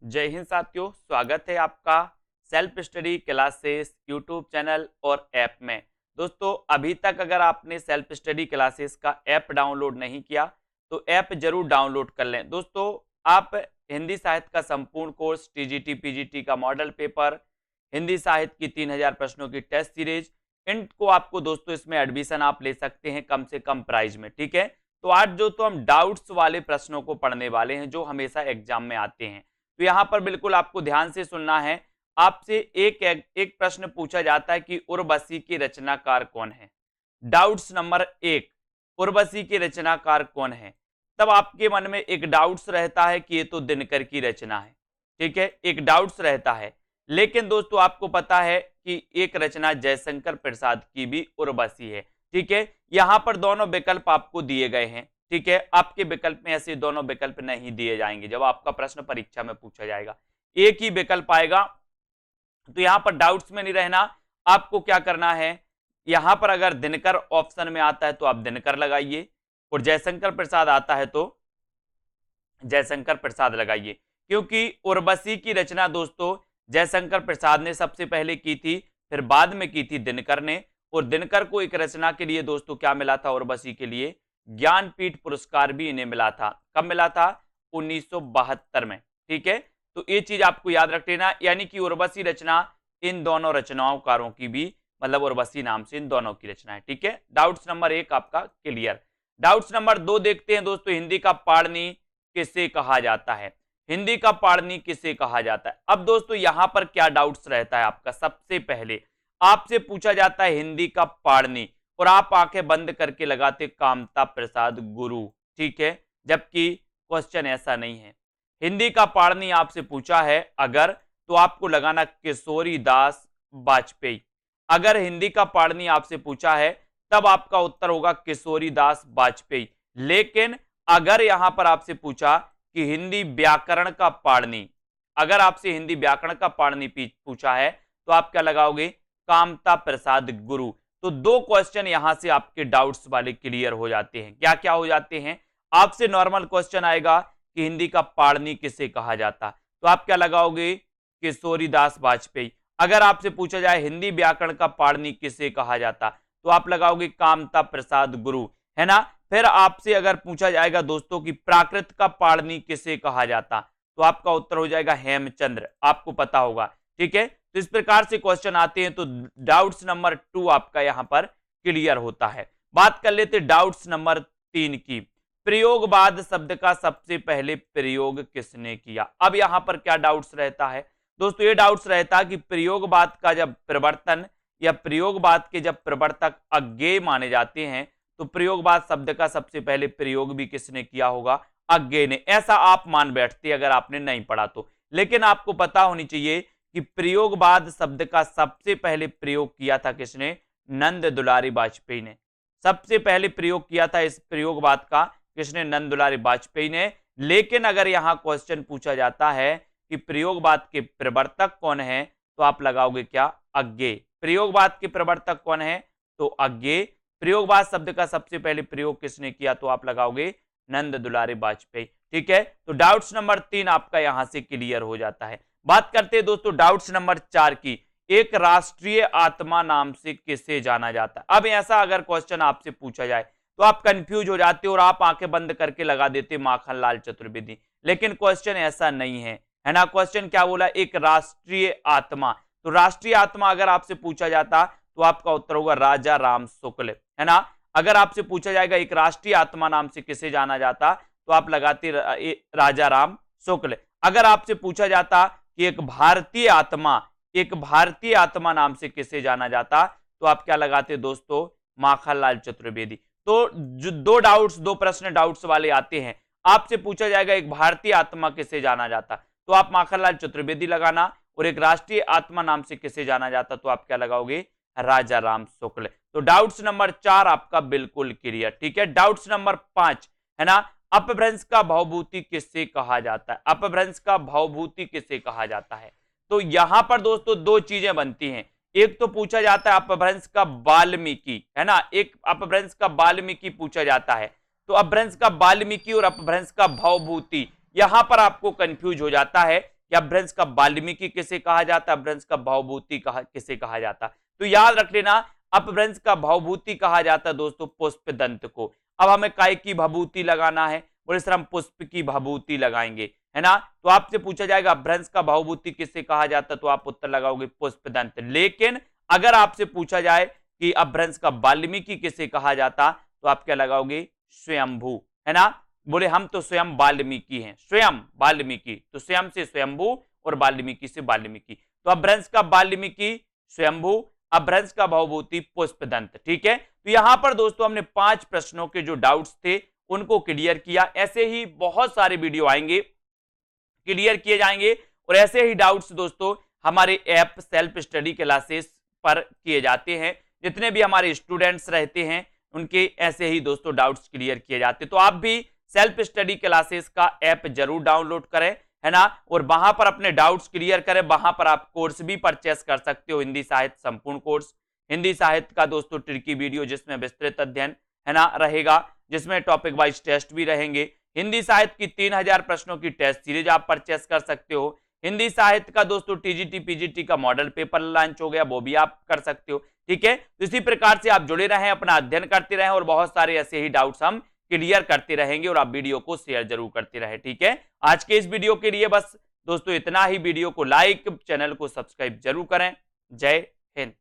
जय हिंद साथियों, स्वागत है आपका self study classes YouTube channel और ऐप में। दोस्तों, अभी तक अगर आपने सेल्फ स्टडी क्लासेस का ऐप डाउनलोड नहीं किया तो ऐप जरूर डाउनलोड कर लें। दोस्तों, आप हिंदी साहित्य का संपूर्ण कोर्स, टीजीटी पीजीटी का मॉडल पेपर, हिंदी साहित्य की 3000 प्रश्नों की टेस्ट सीरीज, इनको आपको दोस्तों इसमें एडमिशन आप ले सकते हैं कम से कम प्राइस में। ठीक है, तो आज जो तो हम डाउट्स वाले प्रश्नों को पढ़ने वाले हैं जो हमेशा एग्जाम में आते हैं। तो यहां पर बिल्कुल आपको ध्यान से सुनना है। आपसे एक प्रश्न पूछा जाता है कि उर्वशी के रचनाकार कौन है। डाउट्स नंबर 1, उर्वशी के रचनाकार कौन है। तब आपके मन में एक डाउट्स रहता है कि ये तो दिनकर की रचना है। ठीक है, एक डाउट्स रहता है। लेकिन दोस्तों, आपको पता है कि एक रचना जयशंकर प्रसाद की भी उर्वशी है। ठीक है, यहां पर दोनों विकल्प आपको दिए गए हैं। ठीक है, आपके विकल्प में ऐसे दोनों विकल्प नहीं दिए जाएंगे। जब आपका प्रश्न परीक्षा में पूछा जाएगा एक ही विकल्प आएगा। तो यहां पर डाउट्स में नहीं रहना। आपको क्या करना है, यहां पर अगर दिनकर ऑप्शन में आता है तो आप दिनकर लगाइए, और जयशंकर प्रसाद आता है तो जयशंकर प्रसाद लगाइए। क्योंकि उर्वशी की रचना दोस्तों जयशंकर प्रसाद ने सबसे पहले की थी, फिर बाद में की थी दिनकर ने। और दिनकर को एक रचना के लिए दोस्तों क्या मिला था, उर्वशी के लिए ज्ञानपीठ पुरस्कार भी इन्हें मिला था। कब मिला था? 1972 में। ठीक है, तो ये चीज आपको याद रख लेना। यानी कि उर्वशी रचना इन दोनों रचनाकारों की भी, मतलब उर्वशी नाम से इन दोनों की रचना है। ठीक है, डाउट्स नंबर 1 आपका क्लियर। डाउट्स नंबर 2 देखते हैं दोस्तों, हिंदी का पाणिनि किसे कहा जाता है। हिंदी का पाणिनि किसे कहा जाता है। अब दोस्तों यहां पर क्या डाउट्स रहता है आपका, सबसे पहले आपसे पूछा जाता है हिंदी का पाणिनि, और आप आंखें बंद करके लगाते कामता प्रसाद गुरु। ठीक है, जबकि क्वेश्चन ऐसा नहीं है। हिंदी का पाणिनि आपसे पूछा है अगर, तो आपको लगाना किशोरी दास वाजपेयी। अगर हिंदी का पाणिनि आपसे पूछा है तब आपका उत्तर होगा किशोरी दास वाजपेयी। लेकिन अगर यहां पर आपसे पूछा कि हिंदी व्याकरण का पाणिनि, अगर आपसे हिंदी व्याकरण का पाणिनि पूछा है तो आप क्या लगाओगे, कामता प्रसाद गुरु। तो दो क्वेश्चन यहां से आपके डाउट्स वाले क्लियर हो जाते हैं। क्या क्या हो जाते हैं, आपसे नॉर्मल क्वेश्चन आएगा कि हिंदी का पाणिनि किसे कहा जाता, तो आप क्या लगाओगे, किशोरी दास वाजपेयी। अगर आपसे पूछा जाए हिंदी व्याकरण का पाणिनि किसे कहा जाता, तो आप लगाओगे कामता प्रसाद गुरु, है ना। फिर आपसे अगर पूछा जाएगा दोस्तों कि प्राकृत का पाणिनि किसे कहा जाता, तो आपका उत्तर हो जाएगा हेमचंद्र, आपको पता होगा। ठीक है, तो इस प्रकार से क्वेश्चन आते हैं। तो डाउट्स नंबर 2 आपका यहां पर क्लियर होता है। बात कर लेते डाउट्स नंबर 3 की। प्रयोगवाद शब्द का सबसे पहले प्रयोग किसने किया। अब यहां पर क्या डाउट्स रहता है दोस्तों, ये डाउट्स रहता है कि प्रयोगवाद का जब प्रवर्तन या प्रयोगवाद के जब प्रवर्तक अज्ञेय माने जाते हैं, तो प्रयोगवाद शब्द का सबसे पहले प्रयोग भी किसने किया होगा, अज्ञेय ने। ऐसा आप मान बैठते अगर आपने नहीं पढ़ा तो। लेकिन आपको पता होनी चाहिए कि प्रयोगवाद शब्द का सबसे पहले प्रयोग किया था किसने, नंद दुलारी वाजपेयी ने। सबसे पहले प्रयोग किया था इस प्रयोगवाद का किसने, नंद दुलारी वाजपेयी ने। लेकिन अगर यहां क्वेश्चन पूछा जाता है कि प्रयोगवाद के प्रवर्तक कौन है, तो आप लगाओगे क्या, अज्ञेय। प्रयोगवाद के प्रवर्तक कौन है, तो अज्ञेय। प्रयोगवाद शब्द का सबसे पहले प्रयोग किसने किया, तो आप लगाओगे नंद दुलारी वाजपेयी। ठीक है, तो डाउट्स नंबर 3 आपका यहां से क्लियर हो जाता है। बात करते हैं दोस्तों डाउट्स नंबर 4 की। एक राष्ट्रीय आत्मा नाम से किसे जाना जाता है। अब ऐसा अगर क्वेश्चन आपसे पूछा जाए तो आप कंफ्यूज हो जाते हो और आप आंखें बंद करके लगा देते माखनलाल चतुर्वेदी। लेकिन क्वेश्चन ऐसा नहीं है ना। क्वेश्चन क्या बोला, एक राष्ट्रीय आत्मा। तो राष्ट्रीय आत्मा अगर आपसे पूछा जाता तो आपका उत्तर होगा राजा राम शुक्ल, है ना। अगर आपसे पूछा जाएगा एक राष्ट्रीय आत्मा नाम से किसे जाना जाता, तो आप लगाते राजा राम शुक्ल। अगर आपसे पूछा जाता कि एक भारतीय आत्मा नाम से किसे जाना जाता, तो आप क्या लगाते दोस्तों, माखनलाल चतुर्वेदी। तो जो दो प्रश्न डाउट्स वाले आते हैं, आपसे पूछा जाएगा एक भारतीय आत्मा किसे जाना जाता, तो आप माखनलाल चतुर्वेदी लगाना, और एक राष्ट्रीय आत्मा नाम से किसे जाना जाता, तो आप क्या लगाओगे, राजा राम शुक्ल। तो डाउट्स नंबर 4 आपका बिल्कुल क्लियर। ठीक है, डाउट्स नंबर 5 है ना, अपभ्रंश का भवभूति किससे कहा जाता है। अपभ्रंश का भवभूति किसे कहा जाता है, तो यहां पर दोस्तों दो चीजें बनती हैं। एक तो पूछा जाता है अपभ्रंश का वाल्मीकि, है ना, एक अपभ्रंश का वाल्मीकि पूछा जाता है। तो अपभ्रंश का वाल्मीकि और अपभ्रंश का भवभूति, यहां पर आपको कंफ्यूज हो जाता है कि अपभ्रंश का वाल्मीकि किसे कहा जाता है, अपभ्रंश का भवभूति किसे कहा जाता है। तो याद रख लेना, अपभ्रंश का भवभूति कहा जाता है दोस्तों पुष्पदंत को। अब हमें काय की भभूति लगाना है, बोले सर हम पुष्प की भभूति लगाएंगे, है ना। तो आपसे पूछा जाएगा अपभ्रंश का भवभूति किसे कहा जाता, तो आप उत्तर लगाओगे पुष्पदंत। लेकिन अगर आपसे पूछा जाए कि अपभ्रंश का वाल्मीकि किसे कहा जाता, तो आप क्या लगाओगे, स्वयंभू, है ना। बोले हम तो स्वयं वाल्मीकि हैं, स्वयं वाल्मीकि, तो स्वयं से स्वयंभू और वाल्मीकि से वाल्मीकि। तो अपभ्रंश का वाल्मीकि स्वयंभू, अपभ्रंश का भवभूति पुष्पदंत। ठीक है, तो यहां पर दोस्तों हमने 5 प्रश्नों के जो डाउट्स थे उनको क्लियर किया। ऐसे ही बहुत सारे वीडियो आएंगे, क्लियर किए जाएंगे, और ऐसे ही डाउट्स दोस्तों हमारे ऐप सेल्फ स्टडी क्लासेस पर किए जाते हैं। जितने भी हमारे स्टूडेंट्स रहते हैं उनके ऐसे ही दोस्तों डाउट्स क्लियर किए जाते हैं। तो आप भी सेल्फ स्टडी क्लासेस का ऐप जरूर डाउनलोड करें, है ना, और वहां पर अपने डाउट्स क्लियर करें। वहां पर आप कोर्स भी परचेस कर सकते हो, हिंदी साहित्य संपूर्ण कोर्स, हिंदी साहित्य का दोस्तों ट्रिकी वीडियो जिसमें विस्तृत अध्ययन, है ना, रहेगा, जिसमें टॉपिक वाइज टेस्ट भी रहेंगे। हिंदी साहित्य की 3000 प्रश्नों की टेस्ट सीरीज आप परचेस कर सकते हो। हिंदी साहित्य का दोस्तों टीजीटी पीजीटी का मॉडल पेपर लॉन्च हो गया, वो भी आप कर सकते हो। ठीक है, तो इसी प्रकार से आप जुड़े रहें, अपना अध्ययन करते रहें, और बहुत सारे ऐसे ही डाउट्स हम क्लियर करते रहेंगे, और आप वीडियो को शेयर जरूर करते रहें। ठीक है, आज के इस वीडियो के लिए बस दोस्तों इतना ही। वीडियो को लाइक, चैनल को सब्सक्राइब जरूर करें। जय हिंद।